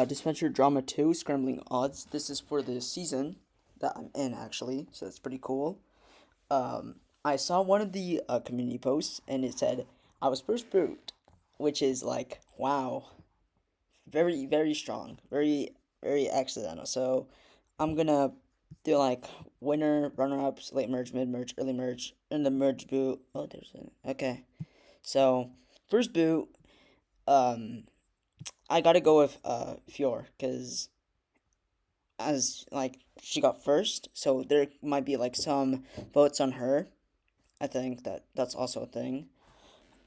Disventure Drama 2, Scrambling Odds. This is for the season that I'm in, actually, so that's pretty cool. I saw one of the community posts, and it said, I was first boot, which is like, wow, very, very strong, very, very accidental. So, I'm gonna do like winner, runner ups, late merge, mid merge, early merge, and the merge boot. Oh, there's an. Okay. So, first boot, um, I gotta go with Fior, because as like she got first, so there might be like some votes on her. I think that's also a thing.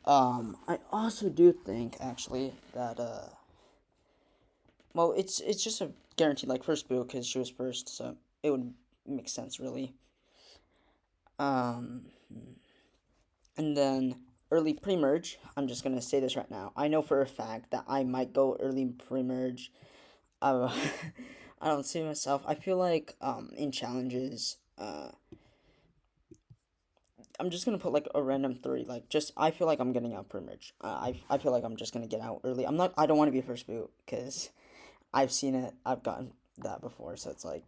I also do think actually that well, it's just a guaranteed like first boot because she was first, so it would make sense really. Um, and then early pre-merge. I'm just gonna say this right now. I know for a fact that I might go early pre-merge. Uh, I don't see myself. I feel like in challenges I'm just gonna put like a random three. Like just I feel like I'm getting out pretty much. I feel like I'm just gonna get out early. I'm not. I don't want to be first boot because I've seen it. I've gotten that before, so it's like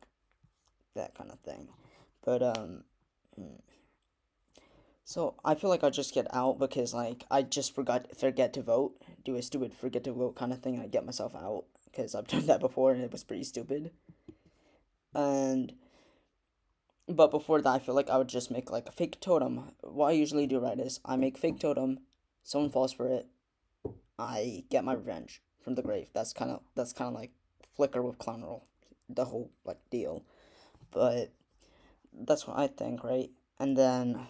that kind of thing. But so I feel like I'll just get out because like I just forget to vote. Do a stupid forget to vote kind of thing. And I get myself out because I've done that before and it was pretty stupid. And but before that, I feel like I would just make like a fake totem. What I usually do, right, is I make fake totem. Someone falls for it. I get my revenge from the grave. That's kind of like Flicker with Clown Roll, the whole like deal. But that's what I think, right? And then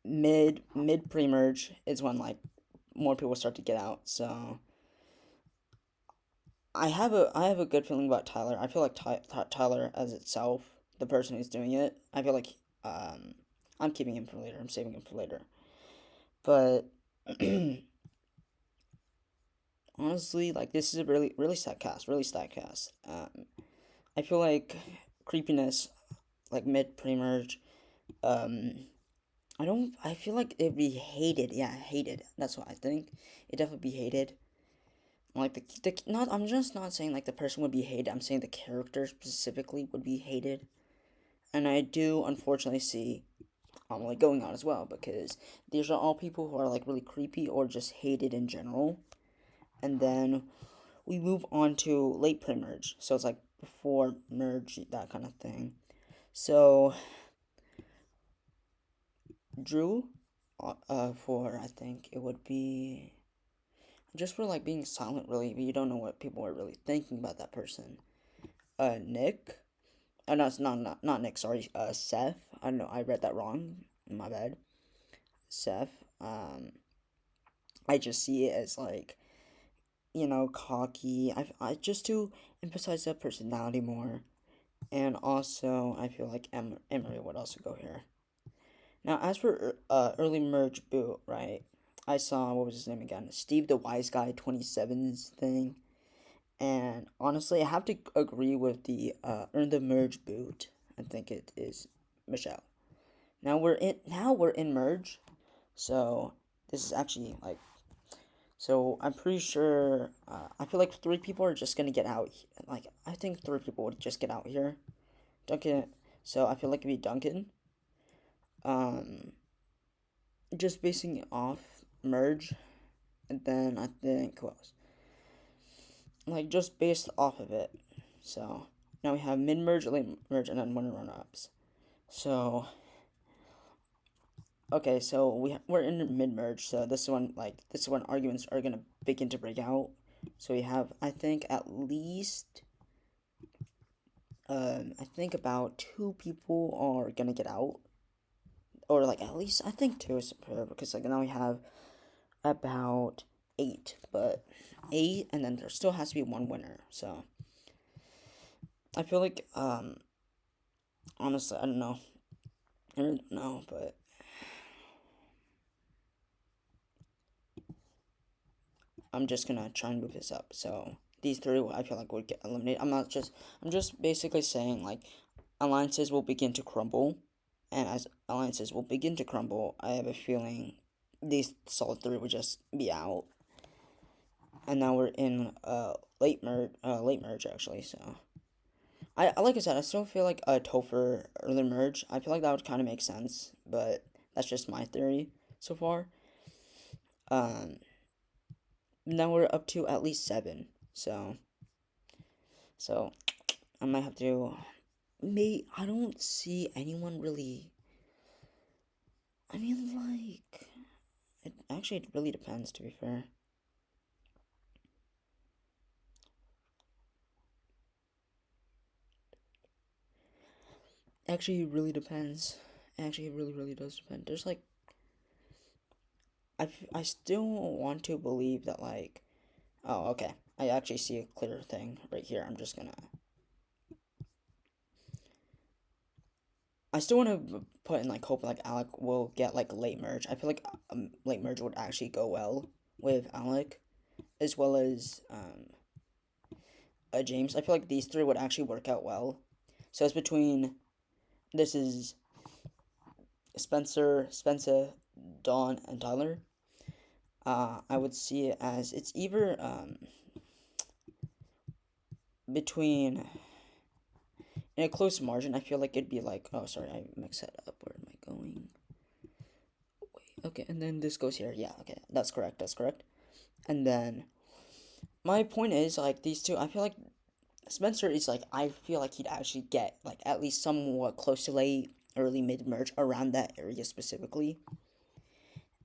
mid pre merge is when like more people start to get out. So I have a good feeling about Tyler. I feel like Tyler as itself, the person who's doing it, I feel like I'm keeping him for later. I'm saving him for later. But honestly, like this is a really stat cast, really stat cast. I feel like creepiness, like mid pre merge. Um, I don't. I feel like it'd be hated. Yeah, hated. That's what I think. It definitely be hated. Like the not. I'm just not saying like the person would be hated. I'm saying the character specifically would be hated. And I do unfortunately see like going on as well because these are all people who are like really creepy or just hated in general. And then we move on to late pre-merge. So it's like before merge, that kind of thing. So Drew, for I think it would be just for like being silent. Really, you don't know what people are really thinking about that person. Nick. No, it's not Nick. Sorry, Seth. I don't know. I read that wrong. My bad. Seth. I just see it as like cocky. I just to emphasize that personality more. And also, I feel like Emery would also go here. Now, as for early merge boot, right? I saw, what was his name again? Steve the Wise Guy 27's thing. And honestly, I have to agree with the earn the merge boot. I think it is Michelle. Now we're in merge. So this is actually like so I'm pretty sure I feel like three people are just gonna get out. Like I think three people would just get out here. Duncan. So I feel like it'd be Duncan. Um, just basing it off merge, and then I think who else? Like just based off of it. So now we have mid merge, late merge, and then winner run ups. So okay, so we're in mid merge. So this is when arguments are gonna begin to break out. So we have I think at least I think about two people are gonna get out, or like at least I think two is fair because like now we have about eight, but eight, and then there still has to be one winner. So I feel like honestly I don't know, I really don't know, but I'm just gonna try and move this up. So these three I feel like would get eliminated. I'm just basically saying like alliances will begin to crumble, and as alliances will begin to crumble, I have a feeling these solid three would just be out. and now we're in late merge actually. So I like I said, I still feel like a Topher early merge. I feel like that would kind of make sense, but that's just my theory so far. Um, Now we're up to at least 7. So I might have to. I don't see anyone really. I mean, like, it really depends. To be fair, actually, it really depends. Actually, it really does depend. There's like, I still want to believe that like, oh, okay, I actually see a clear thing right here. I'm just gonna. I still want to put in like hope like Alec will get like late merge. I feel like late merge would actually go well with Alec, as well as James. I feel like these three would actually work out well. So it's between this is Spencer, Dawn, and Tyler. I would see it as it's either between in a close margin. I feel like it'd be like, oh sorry, I mixed that up. Where am I going? Wait, okay, and then this goes here. Yeah, okay, that's correct. That's correct. And then my point is like these two. I feel like Spencer is like I feel like he'd actually get like at least somewhat close to late, early, mid merge around that area specifically.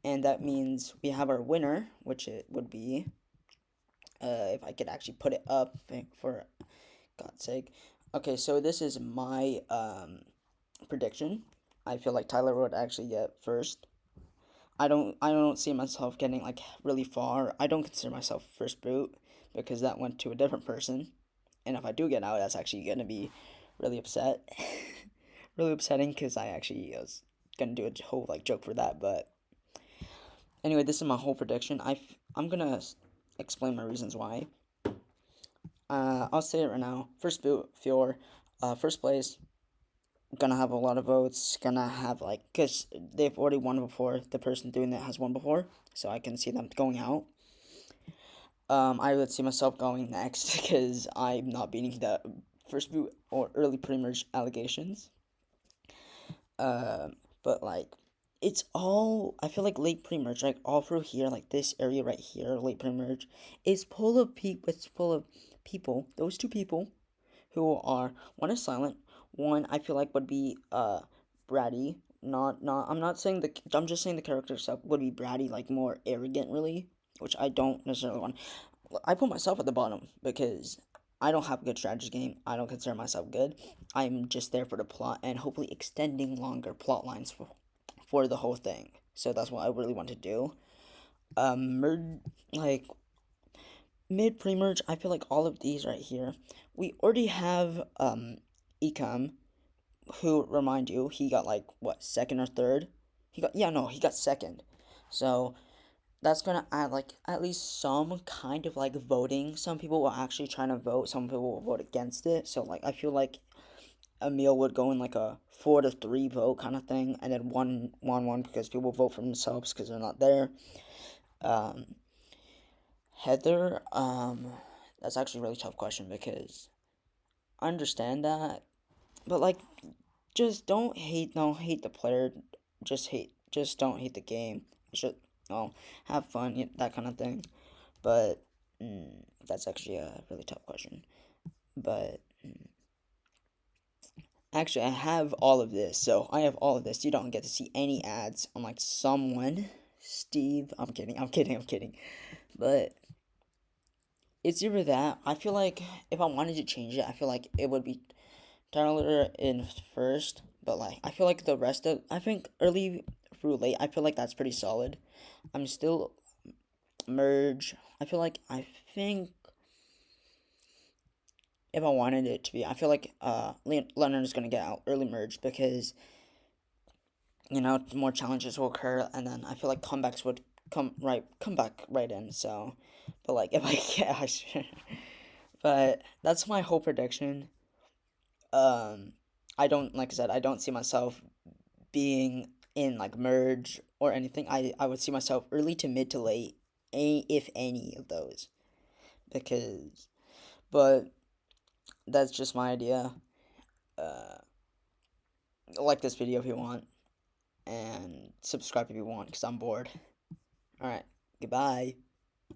And that means we have our winner, which it would be, if I could actually put it up for God's sake. Okay, so this is my prediction. I feel like Tyler would actually get first. I don't see myself getting like really far. I don't consider myself first boot because that went to a different person. And if I do get out, that's actually gonna be really upset, really upsetting because I actually was gonna do a whole like joke for that. But anyway, this is my whole prediction. I'm gonna explain my reasons why. I'll say it right now. First boot, Fior, first place. Gonna have a lot of votes. Gonna have like, cause they've already won before. The person doing that has won before, so I can see them going out. I would see myself going next because I'm not beating the first boot or early pre-merge allegations. Uh, but like, it's all I feel like late pre-merge, like all through here, like this area right here, late pre-merge, is full of people. It's full of people. Those two people, who are one is silent, one I feel like would be bratty. Not I'm not saying I'm just saying the character itself would be bratty, like more arrogant, really, which I don't necessarily want. I put myself at the bottom because I don't have a good strategy game. I don't consider myself good. I'm just there for the plot and hopefully extending longer plot lines for the whole thing. So that's what I really want to do. Like mid pre merge, I feel like all of these right here, we already have Ecom, who remind you he got like what second or third. He got second. So that's gonna add like at least some kind of like voting. Some people will actually try to vote. Some people will vote against it. So like I feel like Emil would go in like a 4-3 vote kind of thing, and then 1-1 because people vote for themselves because they're not there. Um, Heather, that's actually a really tough question because I understand that, but like just don't hate the player, just don't hate the game. Just have fun, that kind of thing. But that's actually a really tough question. But actually, I have all of this. So I have all of this. You don't get to see any ads on like someone. Steve. I'm kidding. I'm kidding. But it's either that. I feel like if I wanted to change it, I feel like it would be Tyler in first. But like, I feel like the rest of. I think early through late, I feel like that's pretty solid. I'm still merge. I think if I wanted it to be, I feel like Leonard is gonna get out early merge because more challenges will occur, and then I feel like comebacks would come back right in. So, but like if I yeah, but that's my whole prediction. Um, I don't like I said I don't see myself being in like merge or anything. I would see myself early to mid to late, if any of those. because, but that's just my idea. Uh, like this video if you want, and subscribe if you want, because I'm bored. Alright, goodbye.